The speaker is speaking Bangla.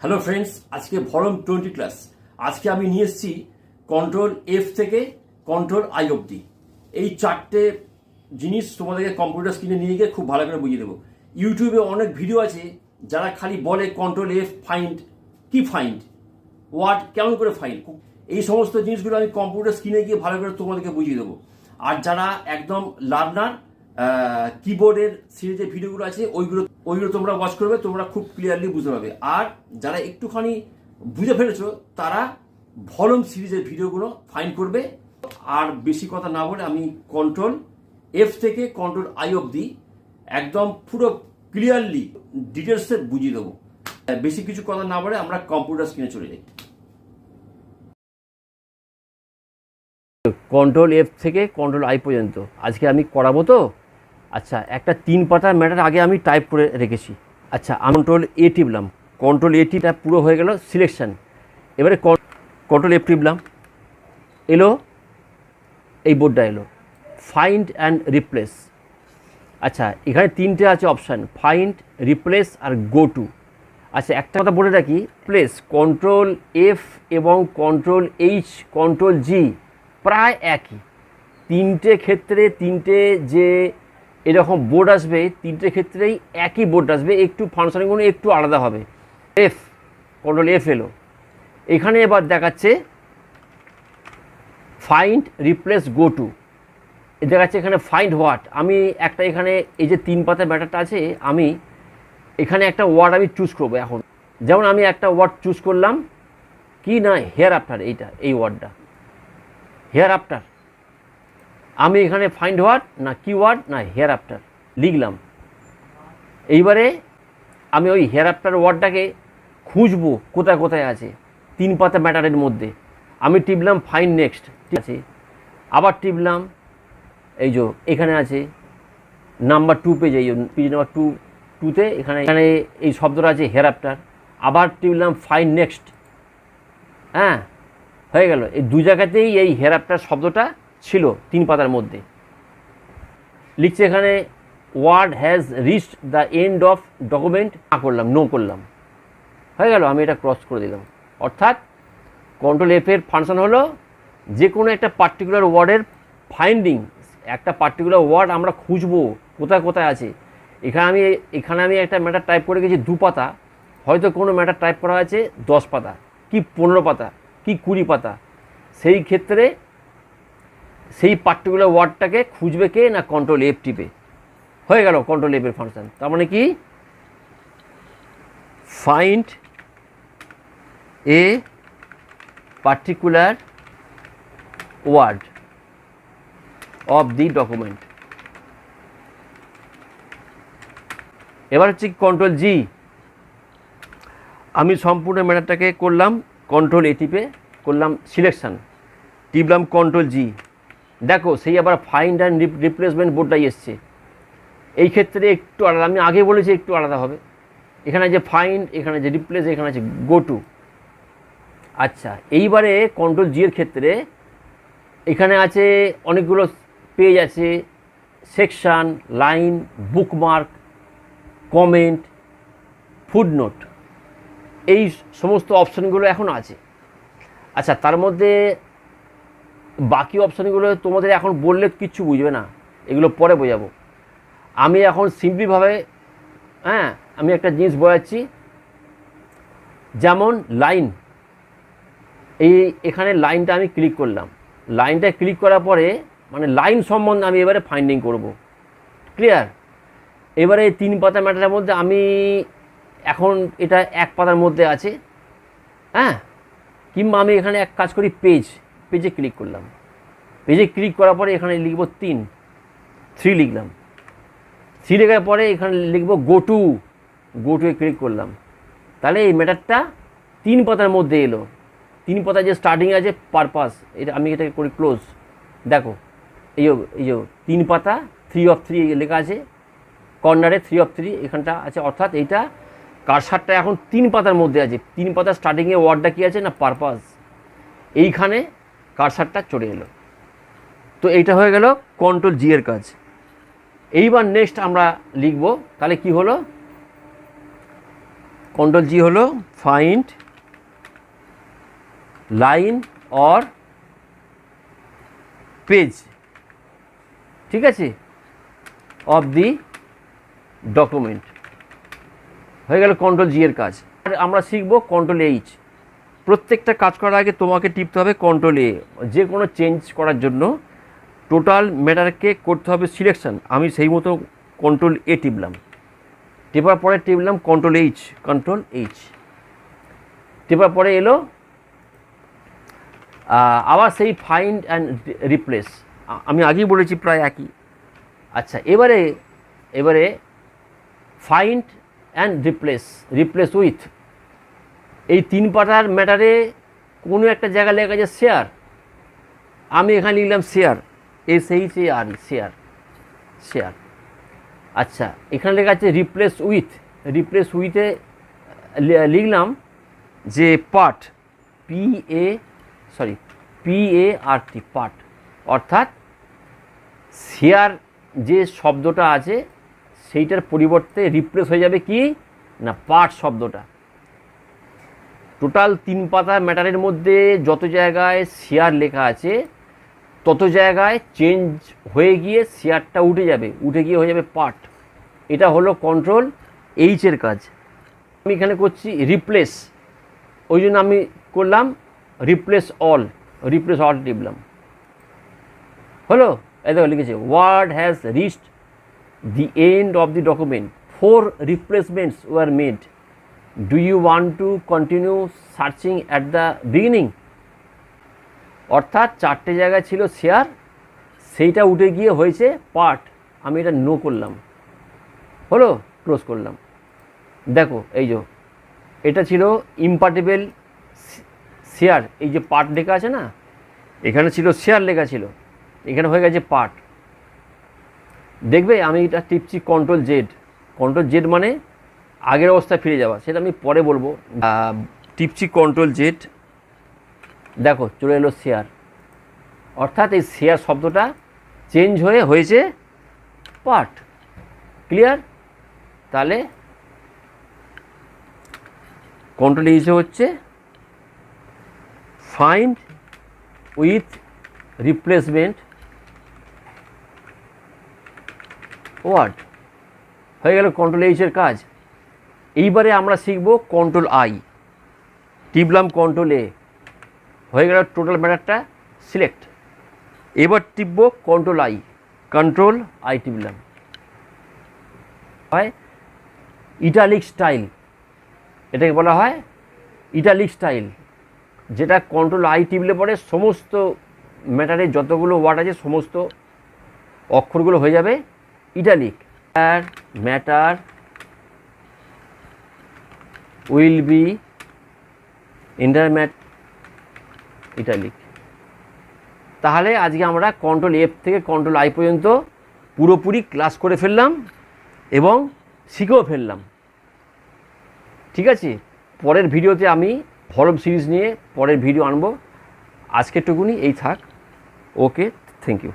হ্যালো ফ্রেন্ডস, আজকে ভরম 20 ক্লাস। আজকে আমি নিয়ে এসেছি কন্ট্রোল এফ থেকে কন্ট্রোল আই অবধি। এই চারটে জিনিস তোমাদেরকে কম্পিউটার স্ক্রিনে নিয়ে গিয়ে খুব ভালো করে বুঝিয়ে দেবো। ইউটিউবে অনেক ভিডিও আছে যারা খালি বলে কন্ট্রোল এফ ফাইন্ড, কি ফাইন্ড, ওয়ার্ড কেমন করে ফাইন্ড, এই সমস্ত জিনিসগুলো আমি কম্পিউটার স্ক্রিনে গিয়ে ভালো করে তোমাদেরকে বুঝিয়ে দেবো। আর যারা একদম লার্নার, কিবোর্ডের সিরিজের ভিডিওগুলো আছে ওইগুলো তোমরা ওয়াচ করবে, তোমরা খুব ক্লিয়ারলি বুঝতে পারবে। আর যারা একটুখানি বুঝে ফেলেছো তারা ভলম সিরিজের ভিডিওগুলো ফাইন্ড করবে। আর বেশি কথা না বলে আমি কন্ট্রোল এফ থেকে কন্ট্রোল আই অবধি একদম পুরো ক্লিয়ারলি ডিটেলসে বুঝিয়ে দেবো। বেশি কিছু কথা না বলে আমরা কম্পিউটার স্ক্রিনে চলে যাই। কন্ট্রোল এফ থেকে কন্ট্রোল আই পর্যন্ত আজকে আমি করাবো। তো আচ্ছা, একটা 3 পাতার ম্যাটার আগে আমি টাইপ করে রেখেছি। আচ্ছা, আমি কন্ট্রোল এ টিপলাম, কন্ট্রোল এ টিপটা পুরো হয়ে গেল সিলেকশন। এবারে কন্ট্রোল এফ টিপলাম, এলো এই বোর্ডটা এলো ফাইন্ড অ্যান্ড রিপ্লেস। আচ্ছা, এখানে 3টে আছে অপশান, ফাইন্ড, রিপ্লেস আর গো টু। আচ্ছা, একটা কথা বলে রাখি, প্লেস কন্ট্রোল এফ এবং কন্ট্রোল এইচ, কন্ট্রোল জি প্রায় একই। 3টে ক্ষেত্রে 3টে যে এরকম বোর্ড আসবে, 3টে ক্ষেত্রেই একই বোর্ড আসবে, একটু ফাংশনগুলো একটু আলাদা হবে। এফ, কন্ট্রোল এফ এলো, এখানে এবার দেখাচ্ছে ফাইন্ড, রিপ্লেস, গো টু। দেখাচ্ছে এখানে ফাইন্ড হোয়াট। আমি একটা এখানে এই যে 3 পাতার ব্যাটারটা আছে, আমি এখানে একটা ওয়ার্ড আমি চুজ করবো এখন। যেমন আমি একটা ওয়ার্ড চুজ করলাম, কি না, হেয়ার আফটার। এই ওয়ার্ডটা হেয়ার আফটার। আমি এখানে ফাইন্ড হোয়াট না কিওয়ার্ড না হেয়ার আফটার লিখলাম। এইবারে আমি ওই হেয়ার আফটার ওয়ার্ডটাকে খুঁজবো কোথায় কোথায় আছে 3 পাতা ম্যাটারের মধ্যে। আমি টিপলাম ফাইন্ড নেক্সট, ঠিক আছে। আবার টিপলাম, এই যে এখানে আছে নাম্বার 2 পেজ, এই পেজ নাম্বার 2তে এখানে এই শব্দটা আছে হেয়ার আফটার। আবার টিপলাম ফাইন্ড নেক্সট, হ্যাঁ হয়ে গেল। এই 2 জায়গাতেই এই হেয়ার আফটার শব্দটা ছিল 3 পাতার মধ্যে। লিখছে এখানে word has reached the end of document, না করলাম, নো করলাম, হয়ে গেল। আমি এটা ক্রস করে দিলাম। অর্থাৎ কন্ট্রোল এফ এর ফাংশন হলো যে কোনো একটা পার্টিকুলার ওয়ার্ডের ফাইন্ডিং। একটা পার্টিকুলার ওয়ার্ড আমরা খুঁজবো কোথায় কোথায় আছে। এখানে আমি একটা ম্যাটার টাইপ করে গেছি 2 পাতা, হয়তো কোনো ম্যাটার টাইপ করা আছে 10 পাতা কি 15 পাতা কি 20 পাতা। সেই ক্ষেত্রে সেই পার্টিকুলার ওয়ার্ডটাকে খুঁজবে কে না কন্ট্রোল এফ টিপে, হয়ে গেল কন্ট্রোল এফ এর ফাংশন। তার মানে কি, find a particular word of the document. এবার হচ্ছে কন্ট্রোল জি। আমি সম্পূর্ণ ম্যাটারটাকে করলাম কন্ট্রোল এ টিপে, করলাম সিলেকশন, টিপলাম কন্ট্রোল জি। দেখো সেই আবার ফাইন্ড অ্যান্ড রিপ্লেসমেন্ট বোর্ডটাই এসছে। এই ক্ষেত্রে একটু আলাদা, আমি আগে বলেছি একটু আলাদা হবে। এখানে যে ফাইন্ড, এখানে যে রিপ্লেস, এখানে আছে গো টু। আচ্ছা, এইবারে কন্ট্রোল জি এর ক্ষেত্রে এখানে আছে অনেকগুলো পেজ আছে, section, line, bookmark, comment, footnote, এই সমস্ত অপশানগুলো এখন আছে। আচ্ছা, তার মধ্যে বাকি অপশানগুলো তোমাদের এখন বললে কিচ্ছু বুঝবে না, এগুলো পরে বোঝাবো। আমি এখন সিম্পলিভাবে, আমি একটা জিনিস বোঝাচ্ছি। যেমন লাইন, এখানে লাইনটা আমি ক্লিক করলাম। লাইনটা ক্লিক করার পরে মানে লাইন সম্বন্ধে আমি এবারে ফাইন্ডিং করব, ক্লিয়ার। এবারে 3 পাতা ম্যাটারের মধ্যে আমি এখন এটা 1 পাতার মধ্যে আছে, কিংবা আমি এখানে এক কাজ করি, পেজে ক্লিক করলাম। পেজে ক্লিক করার পরে এখানে লিখব 3 লিখলাম। 3 লেখার পরে এখানে লিখব গো টু ক্লিক করলাম। তাহলে এই ম্যাটারটা 3 পাতার মধ্যে এলো। 3 পাতা যে স্টার্টিং আছে পারপাস, এটা আমি এটাকে করি ক্লোজ। দেখো এই যে 3 পাতা 3 of 3 লেখা আছে, কর্নারে 3 of 3 এখানটা আছে। অর্থাৎ এইটা কারসারটা এখন 3 পাতার মধ্যে আছে। 3 পাতার স্টার্টিংয়ে ওয়ার্ডটা কী আছে না পারপাস, এইখানে কারসারটা চলে এলো। তো এইটা হয়ে গেল কন্ট্রোল জি এর কাজ। এইবার নেক্সট আমরা লিখব, তাহলে কি হলো, কন্ট্রোল জি হলো ফাইন্ড লাইন অর পেজ, ঠিক আছে, অফ দি ডকুমেন্ট। হয়ে গেল কন্ট্রোল জি এর কাজ। আর আমরা শিখবো কন্ট্রোল এইচ। প্রত্যেকটা কাজ করার আগে তোমাকে টিপতে হবে কন্ট্রোল এ। যে কোনো চেঞ্জ করার জন্য টোটাল ম্যাটারকে করতে হবে সিলেকশন। আমি সেই মতো কন্ট্রোল এ টিপলাম, টেপার পরে টিপলাম কন্ট্রোল এইচ, টেপার পরে এলো আবার সেই ফাইন্ড অ্যান্ড রিপ্লেস। আমি আগেই বলেছি প্রায় একই। আচ্ছা, এবারে ফাইন্ড অ্যান্ড রিপ্লেস উইথ। এই 3 পাতার ম্যাটারে কোনো একটা জায়গায় লেখা আছে শেয়ার, আমি এখানে লিখলাম শেয়ার, SHAR, শেয়ার। আচ্ছা, এখানে লেখা আছে রিপ্লেস উইথে লিখলাম যে পার্ট, PART, পার্ট। অর্থাৎ শেয়ার যে শব্দটা আছে সেইটার পরিবর্তে রিপ্লেস হয়ে যাবে কি না পার্ট শব্দটা। টোটাল 3 পাতা ম্যাটারের মধ্যে যত জায়গায় শেয়ার লেখা আছে তত জায়গায় চেঞ্জ হয়ে গিয়ে শেয়ারটা উঠে গিয়ে হয়ে যাবে পার্ট। এটা হলো কন্ট্রোল এইচের কাজ। আমি এখানে করছি রিপ্লেস, ওই জন্য আমি করলাম রিপ্লেস অল টিপলাম, হলো। এই দেখো লিখেছে word has reached the end of the document, 4 replacements were made, do you want to continue searching at the beginning. অর্থাৎ 4টে জায়গায় ছিল শেয়ার, সেইটা উঠে গিয়ে হয়েছে পার্ট, আমি এটা নো করলাম, হলো, ক্লোজ করলাম। দেখো এই যে এটা ছিল ইম্পার্টেবল শেয়ার, এই যে পার্ট লেখা আছে না, এখানে ছিল শেয়ার লেখা ছিল, এখানে হয়ে গেছে পার্ট। দেখবে আমি এটা টিপছি কন্ট্রোল জেড মানে আগের অবস্থায় ফিরে যাওয়া, সেটা আমি পরে বলবো। টিপছি কন্ট্রোল জেড, দেখো চলে এলো শেয়ার। অর্থাৎ এই শেয়ার শব্দটা চেঞ্জ হয়েছে পার্ট। ক্লিয়ার? তাহলে কন্ট্রোল এইচ হচ্ছে ফাইন্ড উইথ রিপ্লেসমেন্ট ওয়ার্ড। হয়ে গেল কন্ট্রোল এইচের কাজ। এইবারে আমরা শিখব কন্ট্রোল আই। টিপলাম কন্ট্রোল এ, হয়ে গেল টোটাল ম্যাটারটা সিলেক্ট। এবার টিপব কন্ট্রোল আই টিপলাম। হয় ইটালিক স্টাইল, এটাকে বলা হয় ইটালিক স্টাইল, যেটা কন্ট্রোল আই টিপলে পরে সমস্ত ম্যাটারে যতগুলো ওয়ার্ড আছে সমস্ত অক্ষরগুলো হয়ে যাবে italic. Matter will be italic. তাহলে আজকে আমরা কন্ট্রোল এফ থেকে কন্ট্রোল আই পর্যন্ত পুরোপুরি ক্লাস করে ফেললাম এবং শিখেও ফেললাম। ঠিক আছে, পরের ভিডিওতে আমি ফর্ম সিরিজ নিয়ে পরের ভিডিও আনবো। আজকেরটুকুনি এই থাক। ওকে, থ্যাংক ইউ।